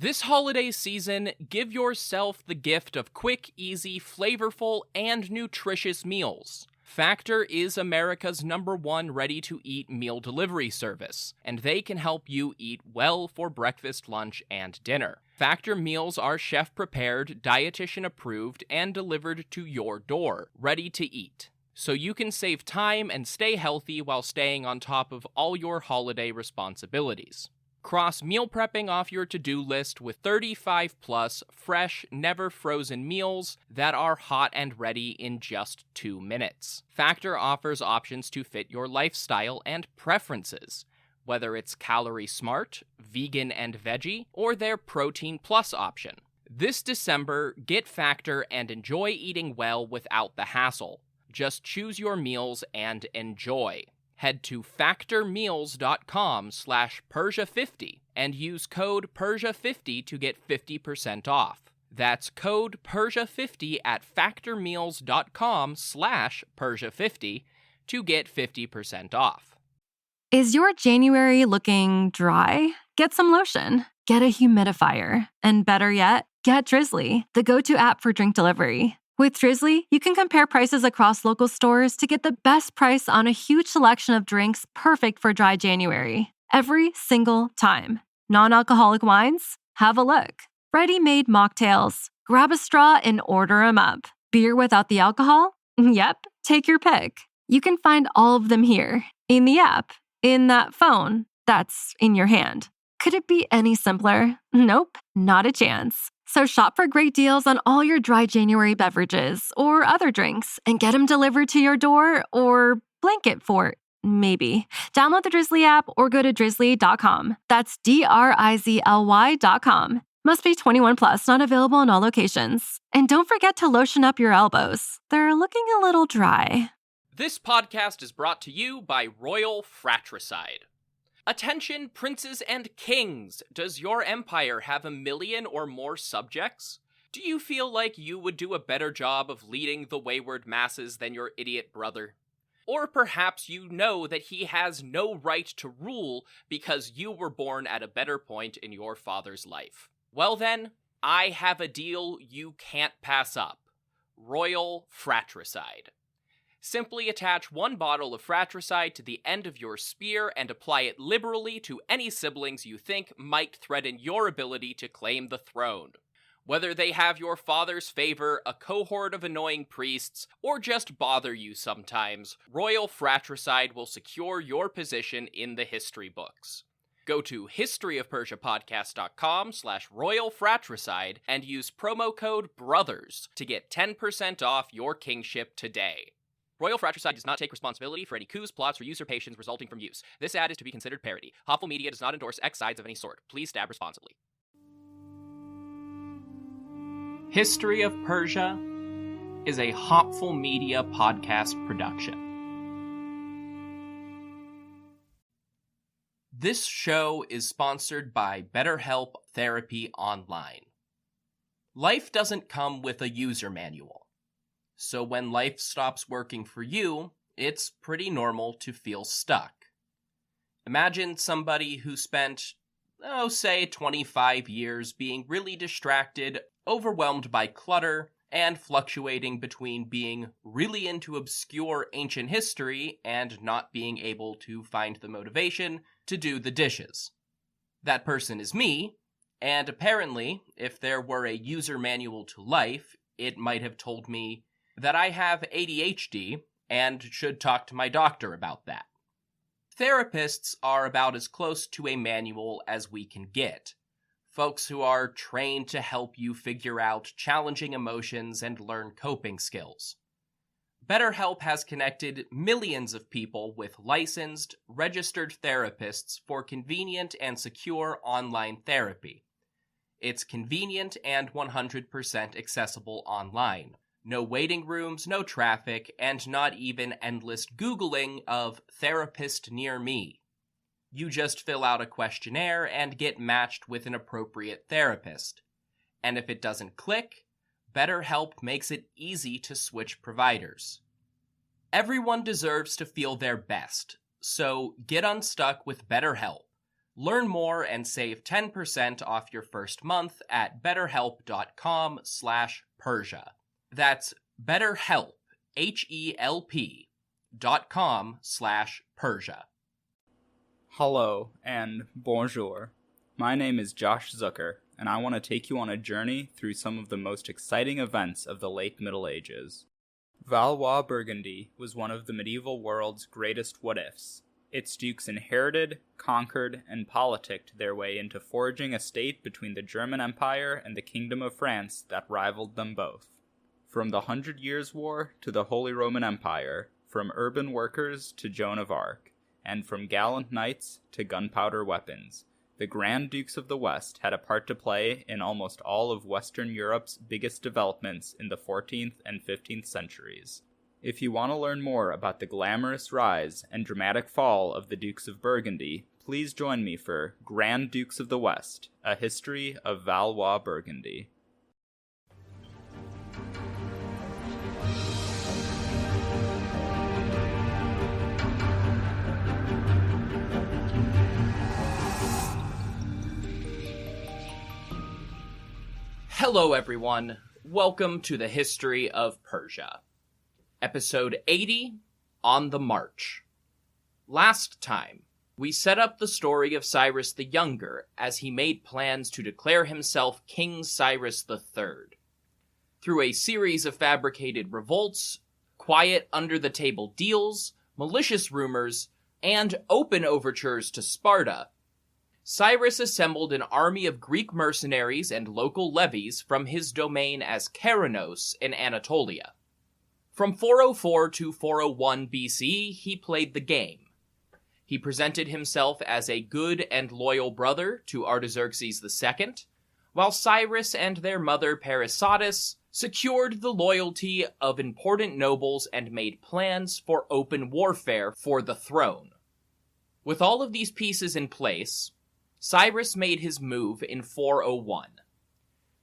This holiday season, give yourself the gift of quick, easy, flavorful, and nutritious meals. Factor is America's #1 ready-to-eat meal delivery service, and they can help you eat well for breakfast, lunch, and dinner. Factor meals are chef-prepared, dietitian-approved, and delivered to your door, ready to eat. So you can save time and stay healthy while staying on top of all your holiday responsibilities. Cross meal prepping off your to-do list with 35-plus fresh, never-frozen meals that are hot and ready in just 2 minutes. Factor offers options to fit your lifestyle and preferences, whether it's calorie smart, vegan and veggie, or their protein plus option. This December, get Factor and enjoy eating well without the hassle. Just choose your meals and enjoy. Head to factormeals.com/Persia50 and use code Persia50 to get 50% off. That's code Persia50 at factormeals.com/Persia50 to get 50% off. Is your January looking dry? Get some lotion. Get a humidifier. And better yet, get Drizzly, the go-to app for drink delivery. With Drizzly, you can compare prices across local stores to get the best price on a huge selection of drinks perfect for dry January. Every single time. Non-alcoholic wines? Have a look. Ready-made mocktails? Grab a straw and order 'em up. Beer without the alcohol? Yep, take your pick. You can find all of them here, in the app, in that phone that's in your hand. Could it be any simpler? Nope, not a chance. So shop for great deals on all your dry January beverages or other drinks and get them delivered to your door or blanket fort, maybe. Download the Drizzly app or go to drizzly.com. That's DRIZLY.com. Must be 21 plus, not available in all locations. And don't forget to lotion up your elbows. They're looking a little dry. This podcast is brought to you by Royal Fratricide. Attention, princes and kings! Does your empire have 1 million or more subjects? Do you feel like you would do a better job of leading the wayward masses than your idiot brother? Or perhaps you know that he has no right to rule because you were born at a better point in your father's life. Well then, I have a deal you can't pass up. Royal Fratricide. Simply attach 1 bottle of fratricide to the end of your spear and apply it liberally to any siblings you think might threaten your ability to claim the throne. Whether they have your father's favor, a cohort of annoying priests, or just bother you sometimes, Royal Fratricide will secure your position in the history books. Go to historyofpersiapodcast.com/Royal Fratricide and use promo code BROTHERS to get 10% off your kingship today. Royal Fratricide does not take responsibility for any coups, plots, or usurpations resulting from use. This ad is to be considered parody. Hopful Media does not endorse X sides of any sort. Please stab responsibly. History of Persia is a Hopful Media podcast production. This show is sponsored by BetterHelp Therapy Online. Life doesn't come with a user manual. So when life stops working for you, it's pretty normal to feel stuck. Imagine somebody who spent, say 25 years being really distracted, overwhelmed by clutter, and fluctuating between being really into obscure ancient history and not being able to find the motivation to do the dishes. That person is me, and apparently, if there were a user manual to life, it might have told me that I have ADHD and should talk to my doctor about that. Therapists are about as close to a manual as we can get. Folks who are trained to help you figure out challenging emotions and learn coping skills. BetterHelp has connected millions of people with licensed, registered therapists for convenient and secure online therapy. It's convenient and 100% accessible online. No waiting rooms, no traffic, and not even endless Googling of therapist near me. You just fill out a questionnaire and get matched with an appropriate therapist. And if it doesn't click, BetterHelp makes it easy to switch providers. Everyone deserves to feel their best, so get unstuck with BetterHelp. Learn more and save 10% off your first month at betterhelp.com/Persia. That's BetterHelp, HELP.com/Persia. Hello and bonjour. My name is Josh Zucker, and I want to take you on a journey through some of the most exciting events of the late Middle Ages. Valois Burgundy was one of the medieval world's greatest what-ifs. Its dukes inherited, conquered, and politicked their way into forging a state between the German Empire and the Kingdom of France that rivaled them both. From the 100 Years' War to the Holy Roman Empire, from urban workers to Joan of Arc, and from gallant knights to gunpowder weapons, the Grand Dukes of the West had a part to play in almost all of Western Europe's biggest developments in the 14th and 15th centuries. If you want to learn more about the glamorous rise and dramatic fall of the Dukes of Burgundy, please join me for Grand Dukes of the West, A History of Valois Burgundy. Hello everyone, welcome to the History of Persia. Episode 80, On the March. Last time, we set up the story of Cyrus the Younger as he made plans to declare himself King Cyrus III. Through a series of fabricated revolts, quiet under-the-table deals, malicious rumors, and open overtures to Sparta, Cyrus assembled an army of Greek mercenaries and local levies from his domain as Keranos in Anatolia. From 404 to 401 BC, he played the game. He presented himself as a good and loyal brother to Artaxerxes II, while Cyrus and their mother Persisatis secured the loyalty of important nobles and made plans for open warfare for the throne. With all of these pieces in place, Cyrus made his move in 401.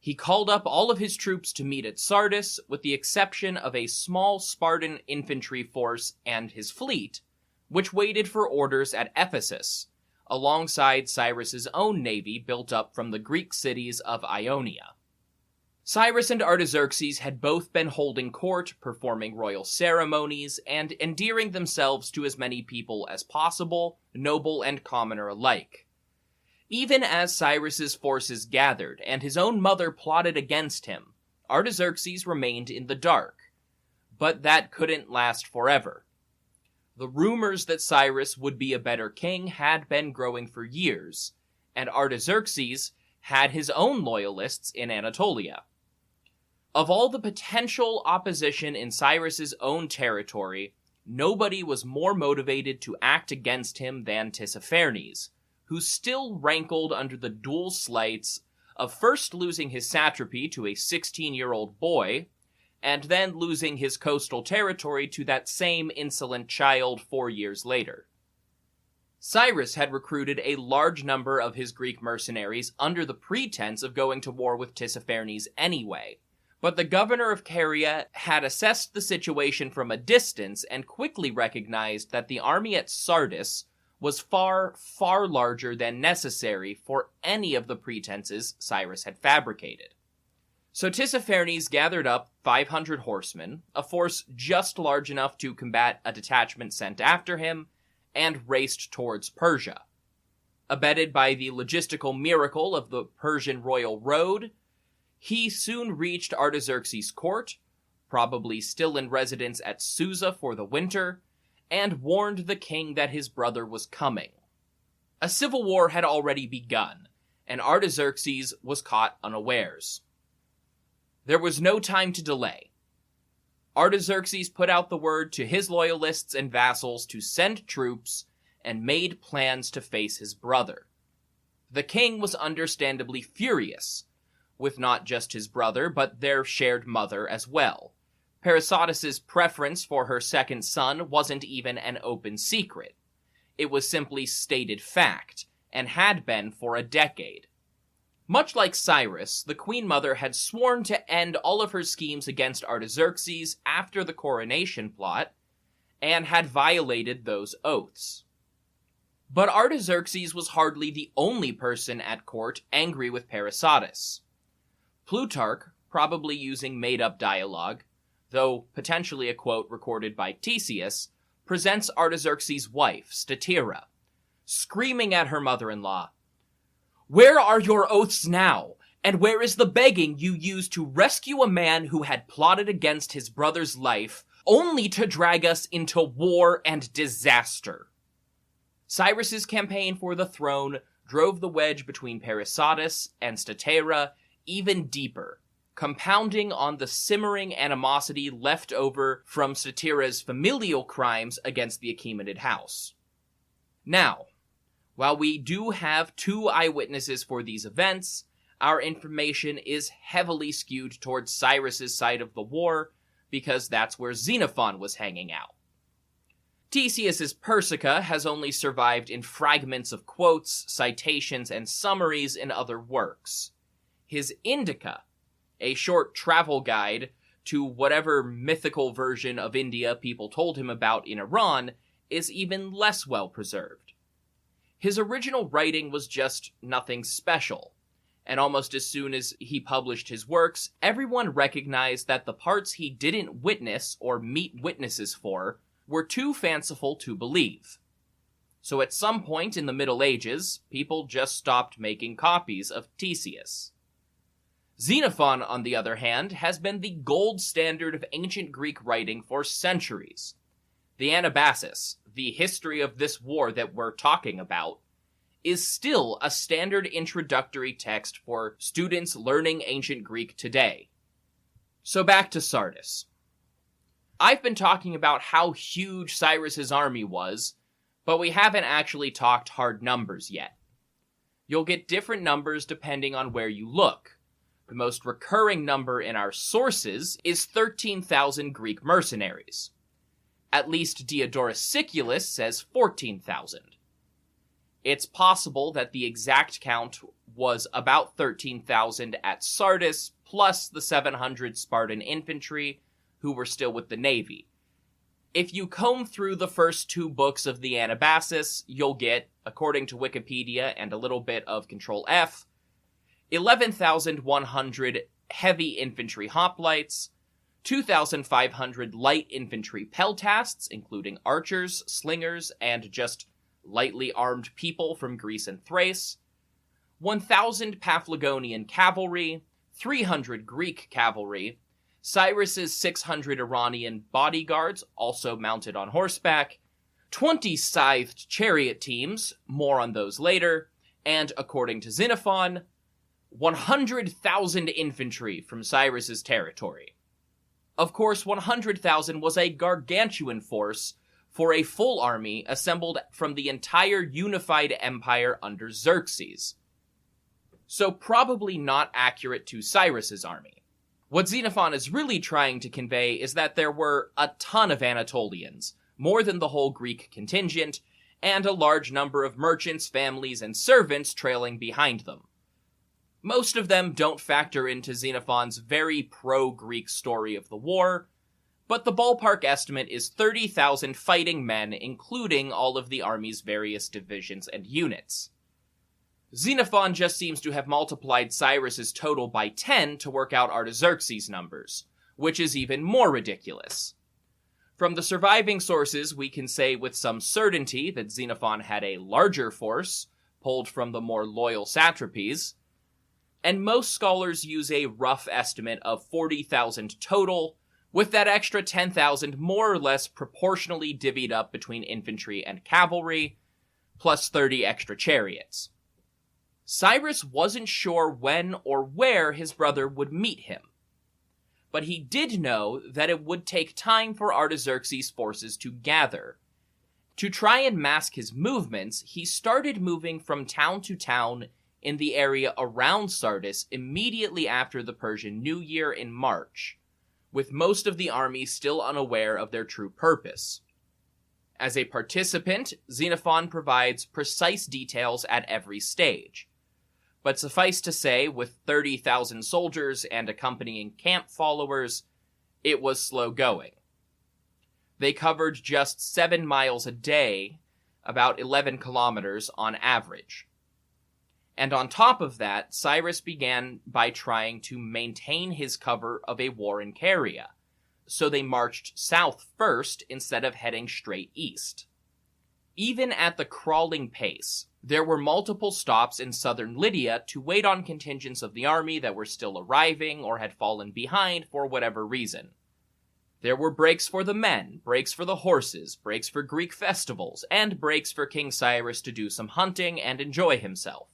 He called up all of his troops to meet at Sardis, with the exception of a small Spartan infantry force and his fleet, which waited for orders at Ephesus, alongside Cyrus's own navy built up from the Greek cities of Ionia. Cyrus and Artaxerxes had both been holding court, performing royal ceremonies, and endearing themselves to as many people as possible, noble and commoner alike. Even as Cyrus's forces gathered and his own mother plotted against him, Artaxerxes remained in the dark. But that couldn't last forever. The rumors that Cyrus would be a better king had been growing for years, and Artaxerxes had his own loyalists in Anatolia. Of all the potential opposition in Cyrus's own territory, nobody was more motivated to act against him than Tissaphernes, who still rankled under the dual slights of first losing his satrapy to a 16-year-old boy, and then losing his coastal territory to that same insolent child 4 years later. Cyrus had recruited a large number of his Greek mercenaries under the pretense of going to war with Tissaphernes anyway, but the governor of Caria had assessed the situation from a distance and quickly recognized that the army at Sardis was far, far larger than necessary for any of the pretenses Cyrus had fabricated. So Tissaphernes gathered up 500 horsemen, a force just large enough to combat a detachment sent after him, and raced towards Persia. Abetted by the logistical miracle of the Persian royal road, he soon reached Artaxerxes' court, probably still in residence at Susa for the winter, and warned the king that his brother was coming. A civil war had already begun, and Artaxerxes was caught unawares. There was no time to delay. Artaxerxes put out the word to his loyalists and vassals to send troops and made plans to face his brother. The king was understandably furious, with not just his brother, but their shared mother as well. Persisatis' preference for her second son wasn't even an open secret. It was simply stated fact, and had been for a decade. Much like Cyrus, the Queen Mother had sworn to end all of her schemes against Artaxerxes after the coronation plot, and had violated those oaths. But Artaxerxes was hardly the only person at court angry with Parysatis. Plutarch, probably using made-up dialogue, though potentially a quote recorded by Theseus, presents Artaxerxes' wife, Statira, screaming at her mother-in-law, "Where are your oaths now? And where is the begging you used to rescue a man who had plotted against his brother's life, only to drag us into war and disaster?" Cyrus's campaign for the throne drove the wedge between Parysatis and Statira even deeper, compounding on the simmering animosity left over from Statira's familial crimes against the Achaemenid house. Now, while we do have 2 eyewitnesses for these events, our information is heavily skewed towards Cyrus's side of the war, because that's where Xenophon was hanging out. Theseus's Persica has only survived in fragments of quotes, citations, and summaries in other works. His Indica, a short travel guide to whatever mythical version of India people told him about in Iran, is even less well preserved. His original writing was just nothing special, and almost as soon as he published his works, everyone recognized that the parts he didn't witness or meet witnesses for were too fanciful to believe. So at some point in the Middle Ages, people just stopped making copies of Theseus. Xenophon, on the other hand, has been the gold standard of ancient Greek writing for centuries. The Anabasis, the history of this war that we're talking about, is still a standard introductory text for students learning ancient Greek today. So back to Sardis. I've been talking about how huge Cyrus's army was, but we haven't actually talked hard numbers yet. You'll get different numbers depending on where you look. The most recurring number in our sources is 13,000 Greek mercenaries. At least Diodorus Siculus says 14,000. It's possible that the exact count was about 13,000 at Sardis, plus the 700 Spartan infantry, who were still with the navy. If you comb through the first 2 books of the Anabasis, you'll get, according to Wikipedia and a little bit of Control-F, 11,100 heavy infantry hoplites, 2,500 light infantry peltasts, including archers, slingers, and just lightly armed people from Greece and Thrace, 1,000 Paphlagonian cavalry, 300 Greek cavalry, Cyrus's 600 Iranian bodyguards, also mounted on horseback, 20 scythed chariot teams, more on those later, and, according to Xenophon, 100,000 infantry from Cyrus's territory. Of course, 100,000 was a gargantuan force for a full army assembled from the entire unified empire under Xerxes. So probably not accurate to Cyrus's army. What Xenophon is really trying to convey is that there were a ton of Anatolians, more than the whole Greek contingent, and a large number of merchants, families, and servants trailing behind them. Most of them don't factor into Xenophon's very pro-Greek story of the war, but the ballpark estimate is 30,000 fighting men, including all of the army's various divisions and units. Xenophon just seems to have multiplied Cyrus's total by 10 to work out Artaxerxes' numbers, which is even more ridiculous. From the surviving sources, we can say with some certainty that Xenophon had a larger force, pulled from the more loyal satrapies, and most scholars use a rough estimate of 40,000 total, with that extra 10,000 more or less proportionally divvied up between infantry and cavalry, plus 30 extra chariots. Cyrus wasn't sure when or where his brother would meet him, but he did know that it would take time for Artaxerxes' forces to gather. To try and mask his movements, he started moving from town to town in the area around Sardis immediately after the Persian New Year in March, with most of the army still unaware of their true purpose. As a participant, Xenophon provides precise details at every stage. But suffice to say, with 30,000 soldiers and accompanying camp followers, it was slow going. They covered just 7 miles a day, about 11 kilometers on average. And on top of that, Cyrus began by trying to maintain his cover of a war in Caria, so they marched south first instead of heading straight east. Even at the crawling pace, there were multiple stops in southern Lydia to wait on contingents of the army that were still arriving or had fallen behind for whatever reason. There were breaks for the men, breaks for the horses, breaks for Greek festivals, and breaks for King Cyrus to do some hunting and enjoy himself.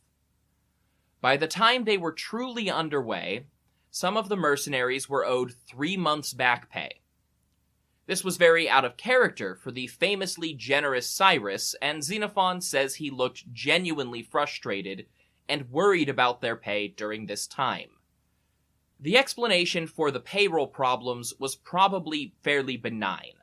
By the time they were truly underway, some of the mercenaries were owed 3 months' back pay. This was very out of character for the famously generous Cyrus, and Xenophon says he looked genuinely frustrated and worried about their pay during this time. The explanation for the payroll problems was probably fairly benign.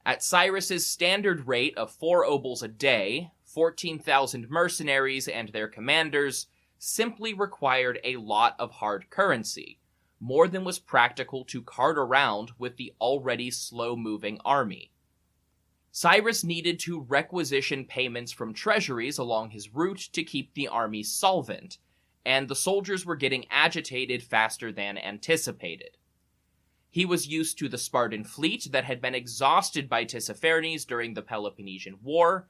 At Cyrus's standard rate of 4 obols a day, 14,000 mercenaries and their commanders simply required a lot of hard currency, more than was practical to cart around with the already slow-moving army. Cyrus needed to requisition payments from treasuries along his route to keep the army solvent, and the soldiers were getting agitated faster than anticipated. He was used to the Spartan fleet that had been exhausted by Tissaphernes during the Peloponnesian War,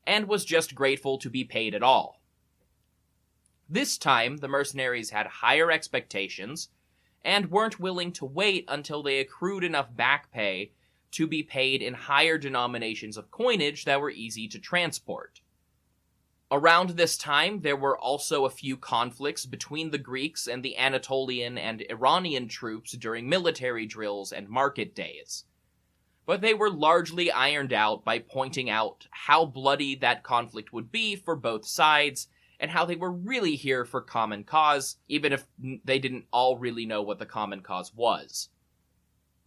and was just grateful to be paid at all. This time, the mercenaries had higher expectations, and weren't willing to wait until they accrued enough back pay to be paid in higher denominations of coinage that were easy to transport. Around this time, there were also a few conflicts between the Greeks and the Anatolian and Iranian troops during military drills and market days. But they were largely ironed out by pointing out how bloody that conflict would be for both sides, and how they were really here for common cause, even if they didn't all really know what the common cause was.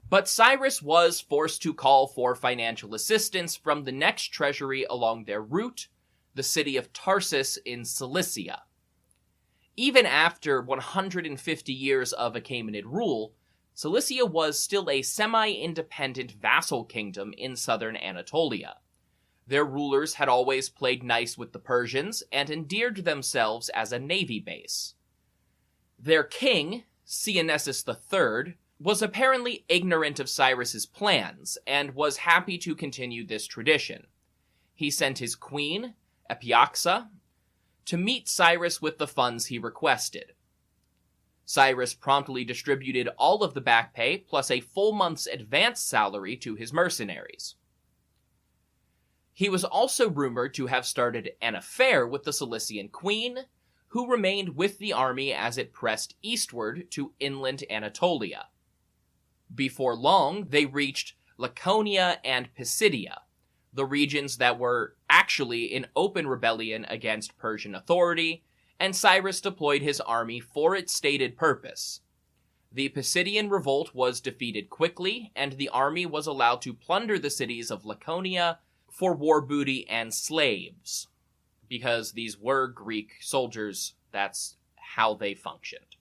But Cyrus was forced to call for financial assistance from the next treasury along their route, the city of Tarsus in Cilicia. Even after 150 years of Achaemenid rule, Cilicia was still a semi-independent vassal kingdom in southern Anatolia. Their rulers had always played nice with the Persians and endeared themselves as a navy base. Their king, Cyrus III, was apparently ignorant of Cyrus's plans and was happy to continue this tradition. He sent his queen, Epioxa, to meet Cyrus with the funds he requested. Cyrus promptly distributed all of the back pay plus a full month's advance salary to his mercenaries. He was also rumored to have started an affair with the Cilician queen, who remained with the army as it pressed eastward to inland Anatolia. Before long, they reached Laconia and Pisidia, the regions that were actually in open rebellion against Persian authority, and Cyrus deployed his army for its stated purpose. The Pisidian revolt was defeated quickly, and the army was allowed to plunder the cities of Laconia for war booty and slaves, because these were Greek soldiers. That's how they functioned.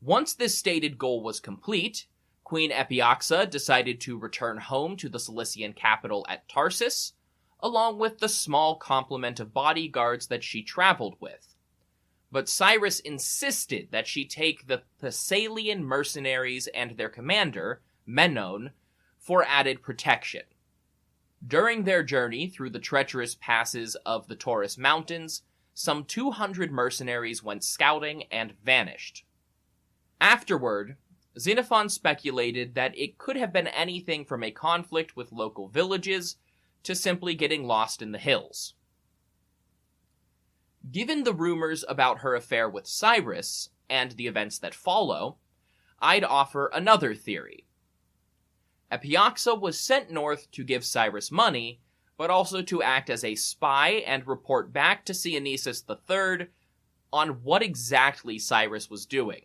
Once this stated goal was complete, Queen Epioxa decided to return home to the Cilician capital at Tarsus, along with the small complement of bodyguards that she traveled with. But Cyrus insisted that she take the Thessalian mercenaries and their commander, Menon, for added protection. During their journey through the treacherous passes of the Taurus Mountains, some 200 mercenaries went scouting and vanished. Afterward, Xenophon speculated that it could have been anything from a conflict with local villages to simply getting lost in the hills. Given the rumors about her affair with Cyrus, and the events that follow, I'd offer another theory. Epioxa was sent north to give Cyrus money, but also to act as a spy and report back to Cyrus III on what exactly Cyrus was doing.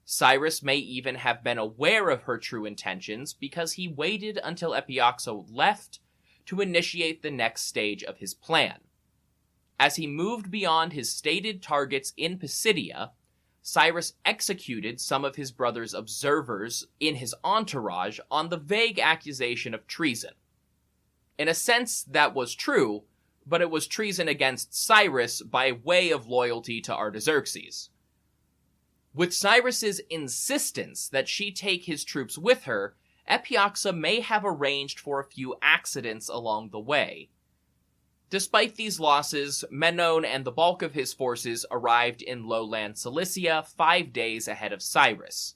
Cyrus may even have been aware of her true intentions because he waited until Epioxa left to initiate the next stage of his plan. As he moved beyond his stated targets in Pisidia, Cyrus executed some of his brother's observers in his entourage on the vague accusation of treason. In a sense, that was true, but it was treason against Cyrus by way of loyalty to Artaxerxes. With Cyrus's insistence that she take his troops with her, Epioxa may have arranged for a few accidents along the way. Despite these losses, Menon and the bulk of his forces arrived in lowland Cilicia 5 days ahead of Cyrus,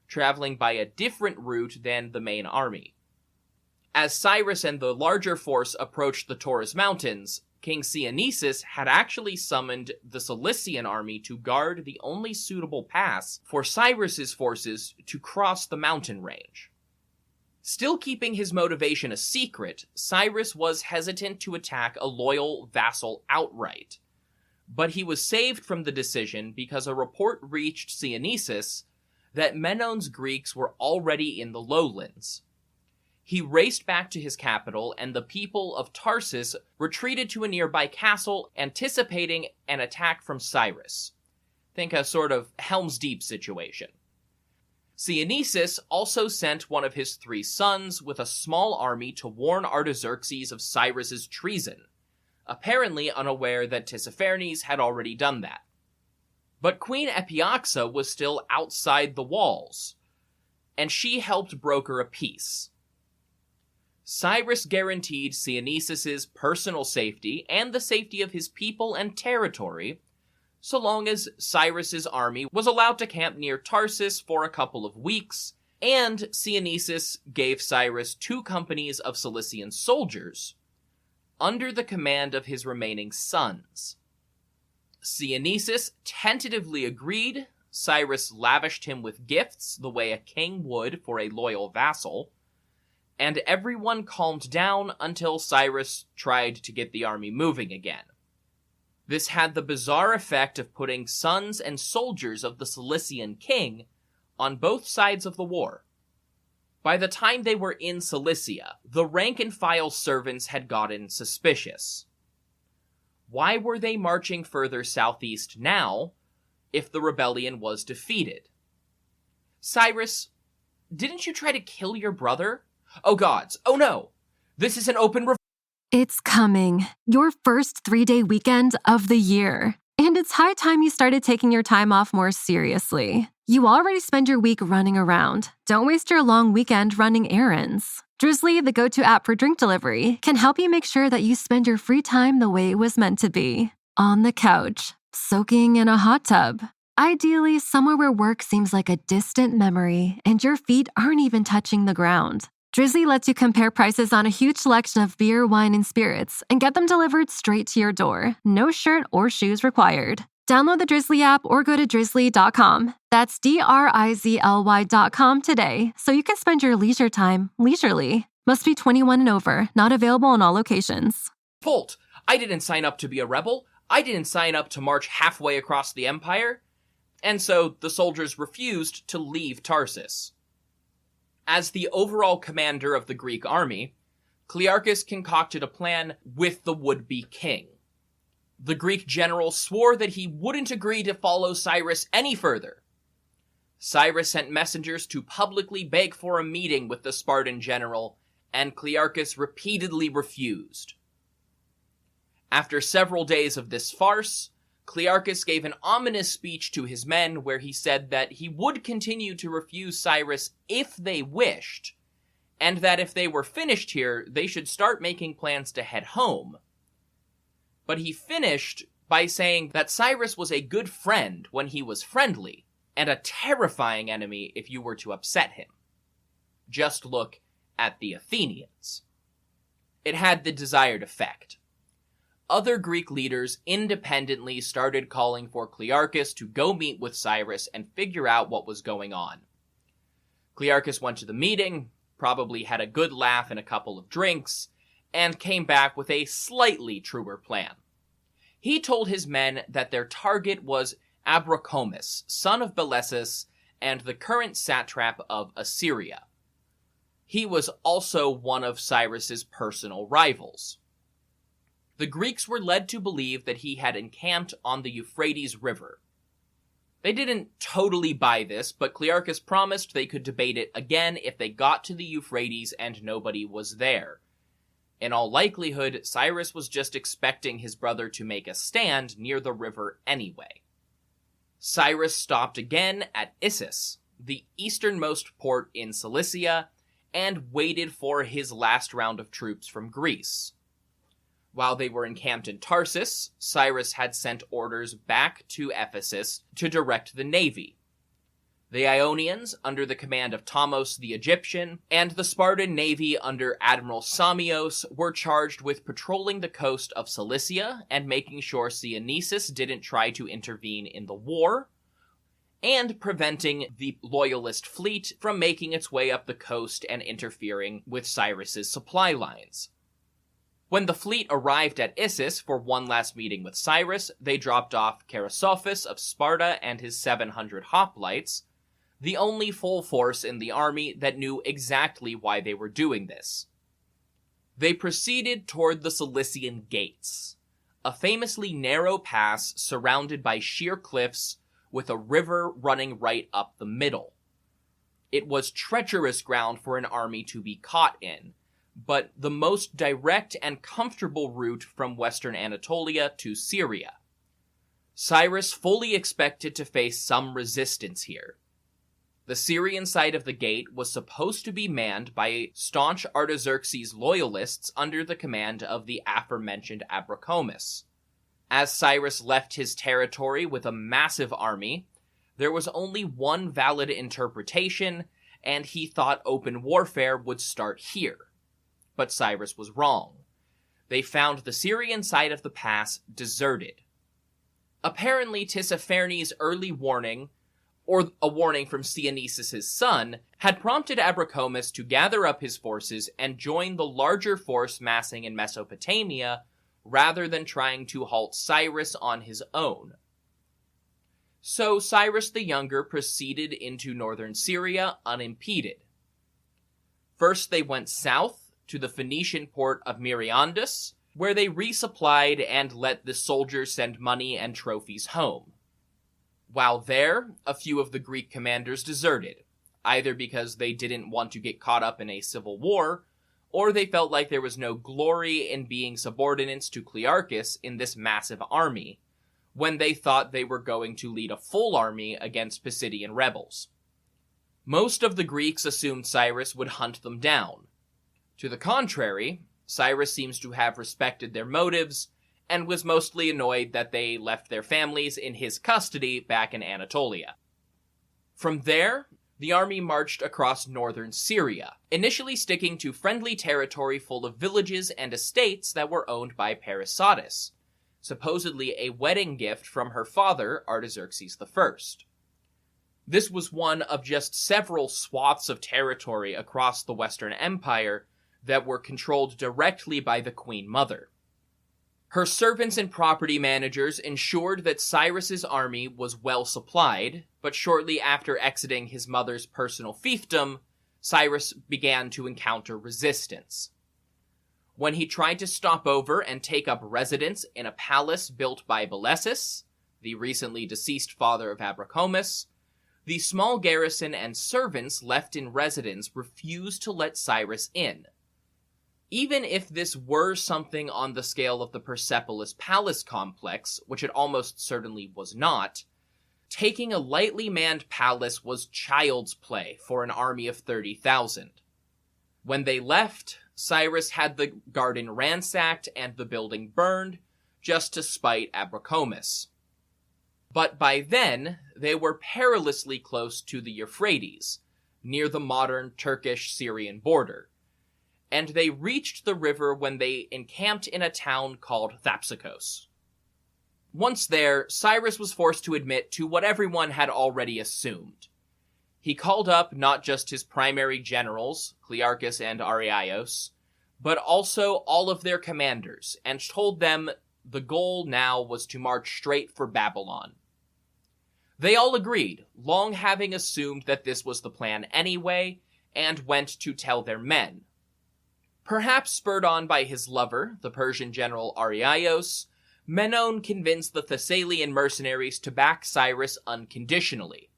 traveling by a different route than the main army. As Cyrus and the larger force approached the Taurus Mountains, King Cynesis had actually summoned the Cilician army to guard the only suitable pass for Cyrus's forces to cross the mountain range. Still keeping his motivation a secret, Cyrus was hesitant to attack a loyal vassal outright. But he was saved from the decision because a report reached Cynesis that Menon's Greeks were already in the lowlands. He raced back to his capital, and the people of Tarsus retreated to a nearby castle, anticipating an attack from Cyrus. Think a sort of Helm's Deep situation. Cynesis also sent one of his 3 sons with a small army to warn Artaxerxes of Cyrus's treason, apparently unaware that Tissaphernes had already done that. But Queen Epioxa was still outside the walls, and she helped broker a peace. Cyrus guaranteed Cynesis's personal safety and the safety of his people and territory, so long as Cyrus's army was allowed to camp near Tarsus for a couple of weeks, and Cynesis gave Cyrus 2 companies of Cilician soldiers, under the command of his remaining sons. Cynesis tentatively agreed. Cyrus lavished him with gifts, the way a king would for a loyal vassal, and everyone calmed down until Cyrus tried to get the army moving again. This had the bizarre effect of putting sons and soldiers of the Cilician king on both sides of the war. By the time they were in Cilicia, the rank-and-file servants had gotten suspicious. Why were they marching further southeast now, if the rebellion was defeated? Cyrus, didn't you try to kill your brother? Oh gods, oh no! This is an open It's coming. Your first 3-day weekend of the year. And it's high time you started taking your time off more seriously. You already spend your week running around. Don't waste your long weekend running errands. Drizzly, the go-to app for drink delivery, can help you make sure that you spend your free time the way it was meant to be. On the couch, soaking in a hot tub. Ideally, somewhere where work seems like a distant memory and your feet aren't even touching the ground. Drizzly lets you compare prices on a huge selection of beer, wine, and spirits and get them delivered straight to your door. No shirt or shoes required. Download the Drizzly app or go to drizzly.com. That's DRIZLY.com today so you can spend your leisure time leisurely. Must be 21 and over. Not available in all locations. Revolt! I didn't sign up to be a rebel. I didn't sign up to march halfway across the empire. And so the soldiers refused to leave Tarsus. As the overall commander of the Greek army, Clearchus concocted a plan with the would-be king. The Greek general swore that he wouldn't agree to follow Cyrus any further. Cyrus sent messengers to publicly beg for a meeting with the Spartan general, and Clearchus repeatedly refused. After several days of this farce, Clearchus gave an ominous speech to his men where he said that he would continue to refuse Cyrus if they wished, and that if they were finished here, they should start making plans to head home. But he finished by saying that Cyrus was a good friend when he was friendly, and a terrifying enemy if you were to upset him. Just look at the Athenians. It had the desired effect. Other Greek leaders independently started calling for Clearchus to go meet with Cyrus and figure out what was going on. Clearchus went to the meeting, probably had a good laugh and a couple of drinks, and came back with a slightly truer plan. He told his men that their target was Abracomus, son of Belessus, and the current satrap of Assyria. He was also one of Cyrus's personal rivals. The Greeks were led to believe that he had encamped on the Euphrates River. They didn't totally buy this, but Clearchus promised they could debate it again if they got to the Euphrates and nobody was there. In all likelihood, Cyrus was just expecting his brother to make a stand near the river anyway. Cyrus stopped again at Issus, the easternmost port in Cilicia, and waited for his last round of troops from Greece. While they were encamped in Tarsus, Cyrus had sent orders back to Ephesus to direct the navy. The Ionians, under the command of Thamos the Egyptian, and the Spartan navy under Admiral Samios were charged with patrolling the coast of Cilicia and making sure Cyanesus didn't try to intervene in the war, and preventing the loyalist fleet from making its way up the coast and interfering with Cyrus's supply lines. When the fleet arrived at Issus for one last meeting with Cyrus, they dropped off Chrysophus of Sparta and his 700 hoplites, the only full force in the army that knew exactly why they were doing this. They proceeded toward the Cilician Gates, a famously narrow pass surrounded by sheer cliffs with a river running right up the middle. It was treacherous ground for an army to be caught in, but the most direct and comfortable route from western Anatolia to Syria. Cyrus fully expected to face some resistance here. The Syrian side of the gate was supposed to be manned by staunch Artaxerxes loyalists under the command of the aforementioned Abracomus. As Cyrus left his territory with a massive army, there was only one valid interpretation, and he thought open warfare would start here. But Cyrus was wrong. They found the Syrian side of the pass deserted. Apparently Tissaphernes' early warning, or a warning from Cyanesus' son, had prompted Abracomus to gather up his forces and join the larger force massing in Mesopotamia, rather than trying to halt Cyrus on his own. So Cyrus the Younger proceeded into northern Syria unimpeded. First they went south to the Phoenician port of Myrandus, where they resupplied and let the soldiers send money and trophies home. While there, a few of the Greek commanders deserted, either because they didn't want to get caught up in a civil war, or they felt like there was no glory in being subordinates to Clearchus in this massive army, when they thought they were going to lead a full army against Pisidian rebels. Most of the Greeks assumed Cyrus would hunt them down. To the contrary, Cyrus seems to have respected their motives, and was mostly annoyed that they left their families in his custody back in Anatolia. From there, the army marched across northern Syria, initially sticking to friendly territory full of villages and estates that were owned by Parysatis, supposedly a wedding gift from her father, Artaxerxes I. This was one of just several swaths of territory across the Western Empire that were controlled directly by the Queen Mother. Her servants and property managers ensured that Cyrus's army was well supplied, but shortly after exiting his mother's personal fiefdom, Cyrus began to encounter resistance. When he tried to stop over and take up residence in a palace built by Belessus, the recently deceased father of Abracomus, the small garrison and servants left in residence refused to let Cyrus in. Even if this were something on the scale of the Persepolis Palace complex, which it almost certainly was not, taking a lightly manned palace was child's play for an army of 30,000. When they left, Cyrus had the garden ransacked and the building burned, just to spite Abracomus. But by then, they were perilously close to the Euphrates, near the modern Turkish-Syrian border, and they reached the river when they encamped in a town called Thapsacos. Once there, Cyrus was forced to admit to what everyone had already assumed. He called up not just his primary generals, Clearchus and Arrhiaios, but also all of their commanders, and told them the goal now was to march straight for Babylon. They all agreed, long having assumed that this was the plan anyway, and went to tell their men. Perhaps spurred on by his lover, the Persian general Arrhiaios, Menon convinced the Thessalian mercenaries to back Cyrus unconditionally.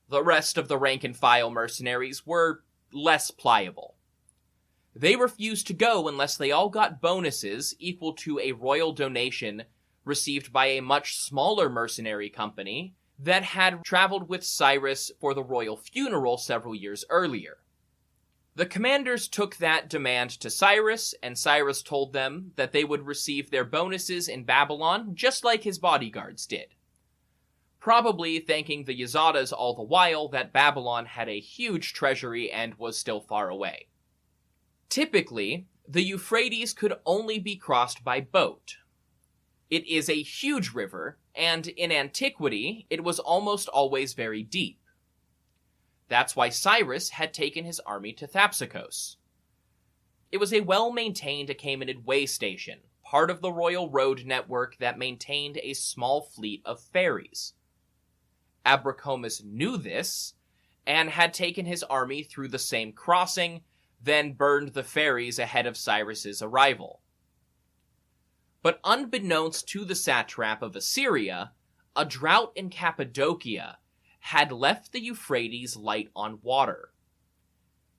The rest of the rank-and-file mercenaries were less pliable. They refused to go unless they all got bonuses equal to a royal donation received by a much smaller mercenary company that had traveled with Cyrus for the royal funeral several years earlier. The commanders took that demand to Cyrus, and Cyrus told them that they would receive their bonuses in Babylon just like his bodyguards did, probably thanking the Yazatas all the while that Babylon had a huge treasury and was still far away. Typically, the Euphrates could only be crossed by boat. It is a huge river, and in antiquity, it was almost always very deep. That's why Cyrus had taken his army to Thapsacos. It was a well-maintained Achaemenid way station, part of the royal road network that maintained a small fleet of ferries. Abracomus knew this, and had taken his army through the same crossing, then burned the ferries ahead of Cyrus's arrival. But unbeknownst to the satrap of Assyria, a drought in Cappadocia had left the Euphrates light on water.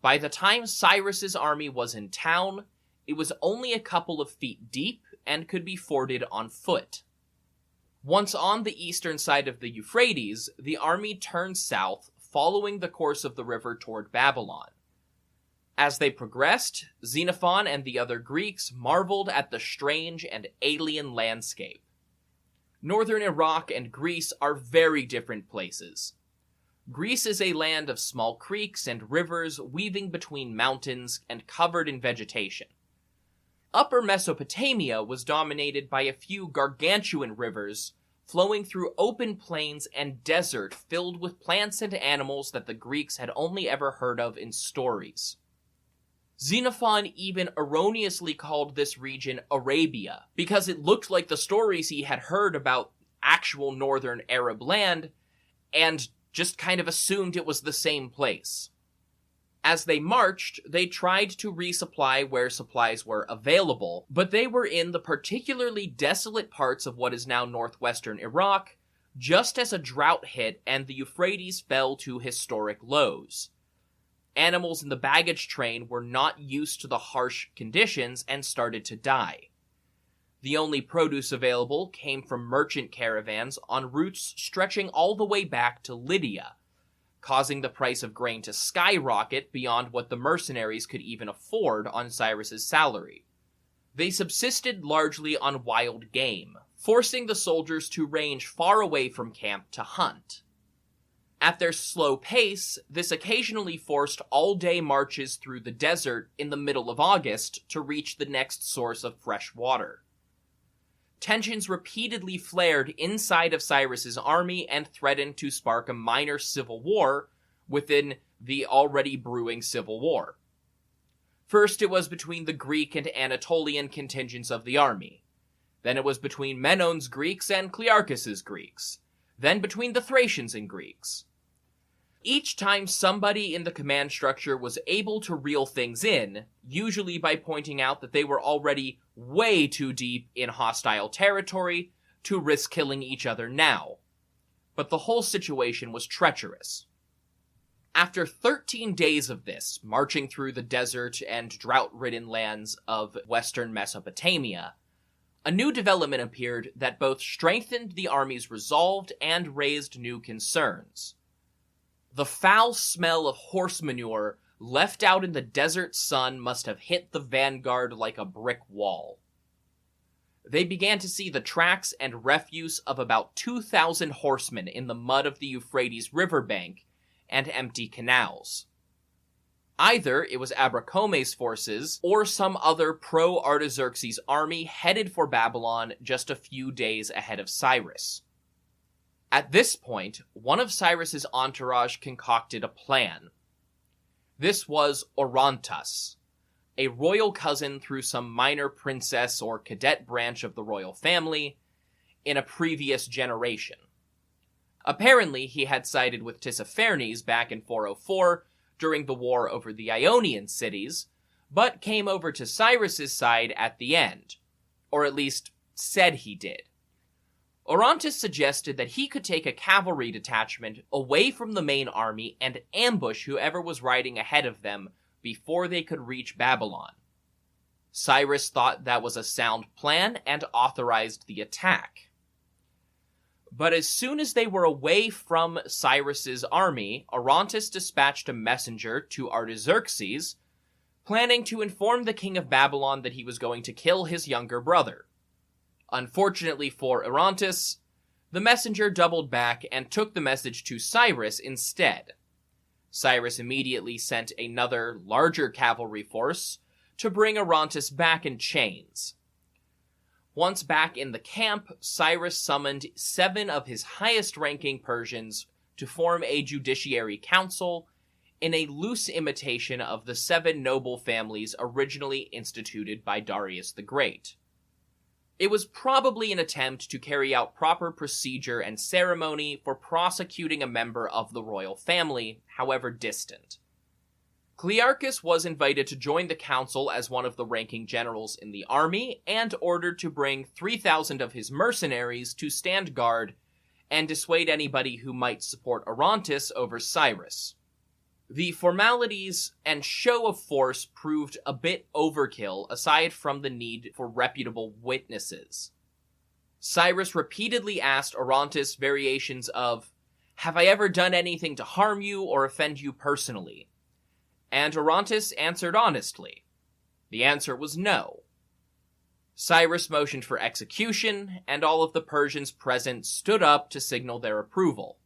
By the time Cyrus's army was in town, it was only a couple of feet deep and could be forded on foot. Once on the eastern side of the Euphrates, the army turned south, following the course of the river toward Babylon. As they progressed, Xenophon and the other Greeks marveled at the strange and alien landscape. Northern Iraq and Greece are very different places. Greece is a land of small creeks and rivers weaving between mountains and covered in vegetation. Upper Mesopotamia was dominated by a few gargantuan rivers flowing through open plains and desert filled with plants and animals that the Greeks had only ever heard of in stories. Xenophon even erroneously called this region Arabia, because it looked like the stories he had heard about actual northern Arab land, and just kind of assumed it was the same place. As they marched, they tried to resupply where supplies were available, but they were in the particularly desolate parts of what is now northwestern Iraq, just as a drought hit and the Euphrates fell to historic lows. Animals in the baggage train were not used to the harsh conditions and started to die. The only produce available came from merchant caravans on routes stretching all the way back to Lydia, causing the price of grain to skyrocket beyond what the mercenaries could even afford on Cyrus's salary. They subsisted largely on wild game, forcing the soldiers to range far away from camp to hunt. At their slow pace, this occasionally forced all-day marches through the desert in the middle of August to reach the next source of fresh water. Tensions repeatedly flared inside of Cyrus's army and threatened to spark a minor civil war within the already brewing civil war. First, it was between the Greek and Anatolian contingents of the army. Then it was between Menon's Greeks and Clearchus's Greeks. Then between the Thracians and Greeks. Each time somebody in the command structure was able to reel things in, usually by pointing out that they were already way too deep in hostile territory to risk killing each other now. But the whole situation was treacherous. After 13 days of this, marching through the desert and drought-ridden lands of western Mesopotamia, a new development appeared that both strengthened the army's resolve and raised new concerns. The foul smell of horse manure left out in the desert sun must have hit the vanguard like a brick wall. They began to see the tracks and refuse of about 2,000 horsemen in the mud of the Euphrates riverbank and empty canals. Either it was Abracomes' forces or some other pro-Artaxerxes army headed for Babylon just a few days ahead of Cyrus. At this point, one of Cyrus's entourage concocted a plan. This was Orontas, a royal cousin through some minor princess or cadet branch of the royal family in a previous generation. Apparently, he had sided with Tissaphernes back in 404 during the war over the Ionian cities, but came over to Cyrus's side at the end, or at least said he did. Orontas suggested that he could take a cavalry detachment away from the main army and ambush whoever was riding ahead of them before they could reach Babylon. Cyrus thought that was a sound plan and authorized the attack. But as soon as they were away from Cyrus's army, Orontes dispatched a messenger to Artaxerxes, planning to inform the king of Babylon that he was going to kill his younger brother. Unfortunately for Orontes, the messenger doubled back and took the message to Cyrus instead. Cyrus immediately sent another, larger cavalry force to bring Orontes back in chains. Once back in the camp, Cyrus summoned 7 of his highest-ranking Persians to form a judiciary council in a loose imitation of the 7 noble families originally instituted by Darius the Great. It was probably an attempt to carry out proper procedure and ceremony for prosecuting a member of the royal family, however distant. Clearchus was invited to join the council as one of the ranking generals in the army and ordered to bring 3,000 of his mercenaries to stand guard and dissuade anybody who might support Orontes over Cyrus. The formalities and show of force proved a bit overkill aside from the need for reputable witnesses. Cyrus repeatedly asked Orontes variations of, "Have I ever done anything to harm you or offend you personally?" And Orontes answered honestly. The answer was no. Cyrus motioned for execution, and all of the Persians present stood up to signal their approval.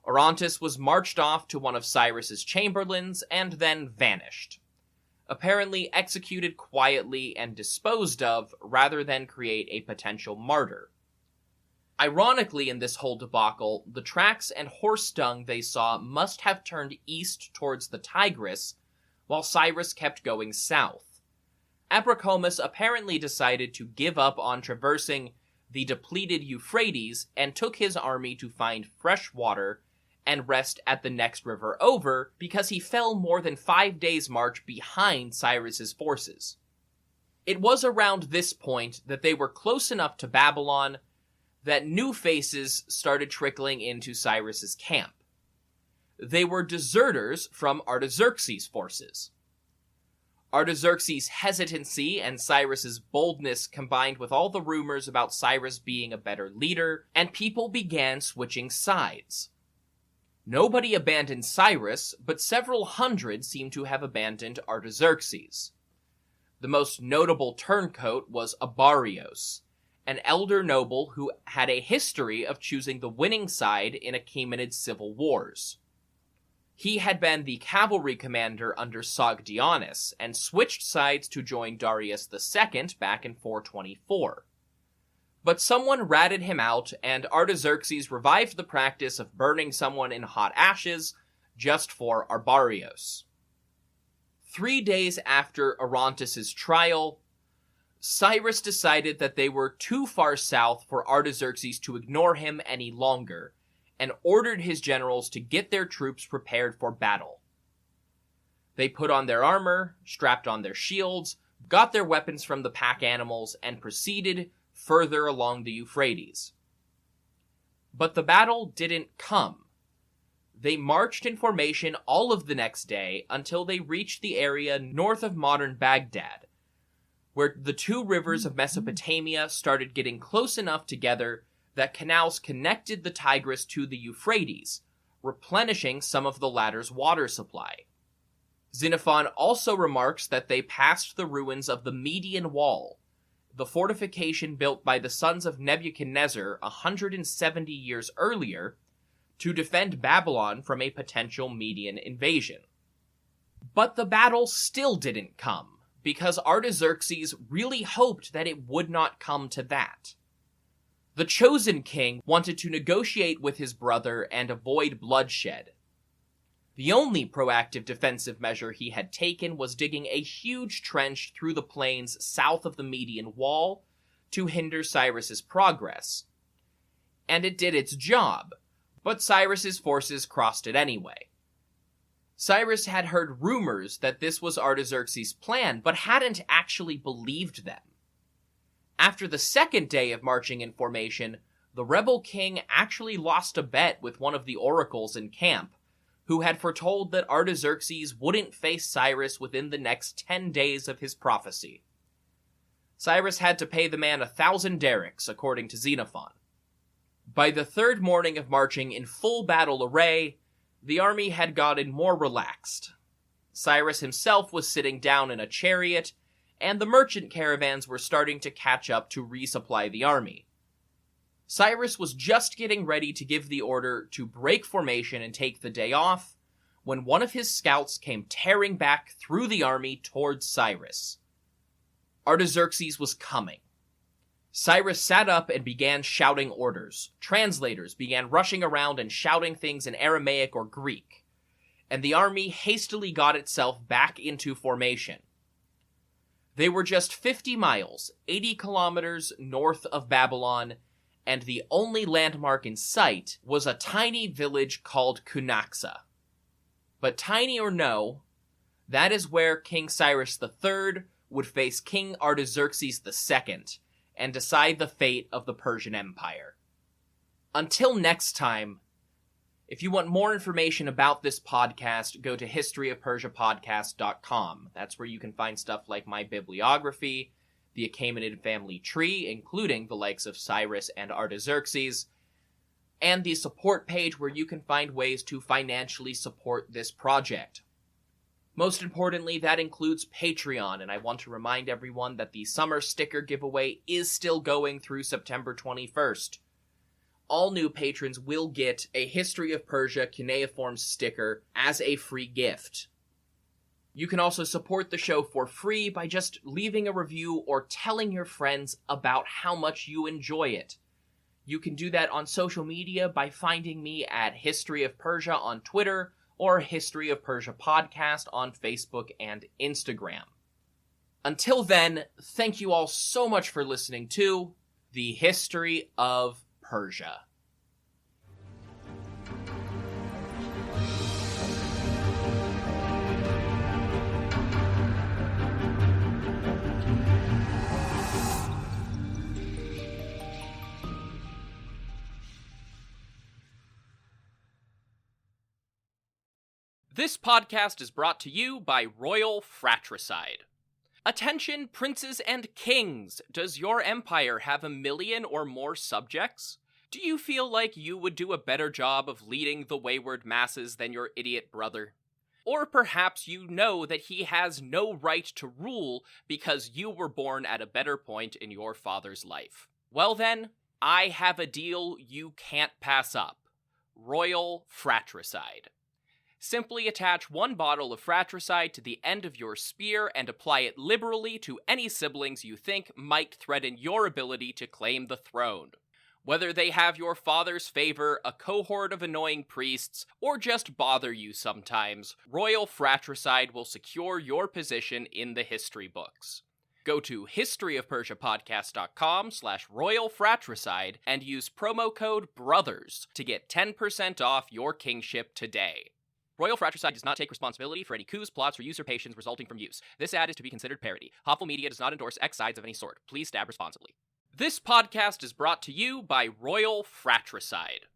Orontes was marched off to one of Cyrus's chamberlains and then vanished, apparently executed quietly and disposed of rather than create a potential martyr. Ironically, in this whole debacle, the tracks and horse dung they saw must have turned east towards the Tigris, while Cyrus kept going south. Abracomus apparently decided to give up on traversing the depleted Euphrates and took his army to find fresh water and rest at the next river over because he fell more than 5 days' march behind Cyrus's forces. It was around this point that they were close enough to Babylon that new faces started trickling into Cyrus's camp. They were deserters from Artaxerxes' forces. Artaxerxes' hesitancy and Cyrus's boldness combined with all the rumors about Cyrus being a better leader, and people began switching sides. Nobody abandoned Cyrus, but several hundred seem to have abandoned Artaxerxes. The most notable turncoat was Abarios, an elder noble who had a history of choosing the winning side in Achaemenid civil wars. He had been the cavalry commander under Sogdianus and switched sides to join Darius II back in 424. But someone ratted him out, and Artaxerxes revived the practice of burning someone in hot ashes just for Abarios. 3 days after Orontes' trial, Cyrus decided that they were too far south for Artaxerxes to ignore him any longer, and ordered his generals to get their troops prepared for battle. They put on their armor, strapped on their shields, got their weapons from the pack animals, and proceeded further along the Euphrates. But the battle didn't come. They marched in formation all of the next day until they reached the area north of modern Baghdad, where the 2 rivers of Mesopotamia started getting close enough together that canals connected the Tigris to the Euphrates, replenishing some of the latter's water supply. Xenophon also remarks that they passed the ruins of the Median Wall, the fortification built by the sons of Nebuchadnezzar 170 years earlier to defend Babylon from a potential Median invasion. But the battle still didn't come, because Artaxerxes really hoped that it would not come to that. The chosen king wanted to negotiate with his brother and avoid bloodshed. The only proactive defensive measure he had taken was digging a huge trench through the plains south of the Median Wall to hinder Cyrus's progress. And it did its job, but Cyrus's forces crossed it anyway. Cyrus had heard rumors that this was Artaxerxes' plan, but hadn't actually believed them. After the second day of marching in formation, the rebel king actually lost a bet with one of the oracles in camp, who had foretold that Artaxerxes wouldn't face Cyrus within the next 10 days of his prophecy. Cyrus had to pay the man 1,000 derricks, according to Xenophon. By the third morning of marching in full battle array, the army had gotten more relaxed. Cyrus himself was sitting down in a chariot, and the merchant caravans were starting to catch up to resupply the army. Cyrus was just getting ready to give the order to break formation and take the day off, when one of his scouts came tearing back through the army towards Cyrus. Artaxerxes was coming. Cyrus sat up and began shouting orders. Translators began rushing around and shouting things in Aramaic or Greek, and the army hastily got itself back into formation. They were just 50 miles, 80 kilometers north of Babylon, and the only landmark in sight was a tiny village called Cunaxa. But tiny or no, that is where King Cyrus III would face King Artaxerxes II and decide the fate of the Persian Empire. Until next time, if you want more information about this podcast, go to historyofpersiapodcast.com. That's where you can find stuff like my bibliography, the Achaemenid family tree, including the likes of Cyrus and Artaxerxes, and the support page where you can find ways to financially support this project. Most importantly, that includes Patreon, and I want to remind everyone that the summer sticker giveaway is still going through September 21st. All new patrons will get a History of Persia cuneiform sticker as a free gift. You can also support the show for free by just leaving a review or telling your friends about how much you enjoy it. You can do that on social media by finding me at History of Persia on Twitter or History of Persia Podcast on Facebook and Instagram. Until then, thank you all so much for listening to The History of Persia. This podcast is brought to you by Royal Fratricide. Attention, princes and kings! Does your empire have 1 million or more subjects? Do you feel like you would do a better job of leading the wayward masses than your idiot brother? Or perhaps you know that he has no right to rule because you were born at a better point in your father's life. Well then, I have a deal you can't pass up. Royal Fratricide. Simply attach 1 bottle of fratricide to the end of your spear and apply it liberally to any siblings you think might threaten your ability to claim the throne. Whether they have your father's favor, a cohort of annoying priests, or just bother you sometimes, Royal Fratricide will secure your position in the history books. Go to historyofpersiapodcast.com/Royal Fratricide and use promo code BROTHERS to get 10% off your kingship today. Royal Fratricide does not take responsibility for any coups, plots, or usurpations resulting from use. This ad is to be considered parody. Hopful Media does not endorse X sides of any sort. Please stab responsibly. This podcast is brought to you by Royal Fratricide.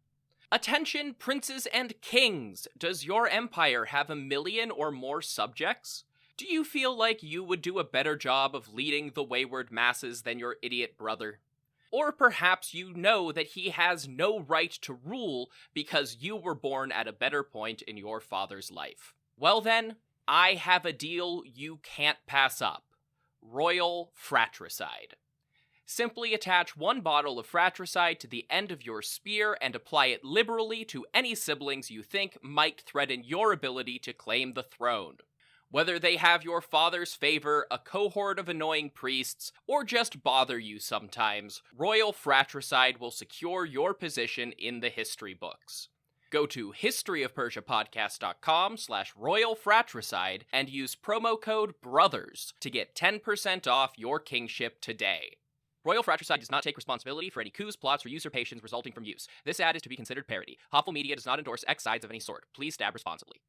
Attention, princes and kings! Does your empire have 1 million or more subjects? Do you feel like you would do a better job of leading the wayward masses than your idiot brother? Or perhaps you know that he has no right to rule because you were born at a better point in your father's life. Well then, I have a deal you can't pass up. Royal Fratricide. Simply attach 1 bottle of fratricide to the end of your spear and apply it liberally to any siblings you think might threaten your ability to claim the throne. Whether they have your father's favor, a cohort of annoying priests, or just bother you sometimes, Royal Fratricide will secure your position in the history books. Go to historyofpersiapodcast.com/Royal Fratricide and use promo code BROTHERS to get 10% off your kingship today. Royal Fratricide does not take responsibility for any coups, plots, or usurpations resulting from use. This ad is to be considered parody. Hopful Media does not endorse X sides of any sort. Please stab responsibly.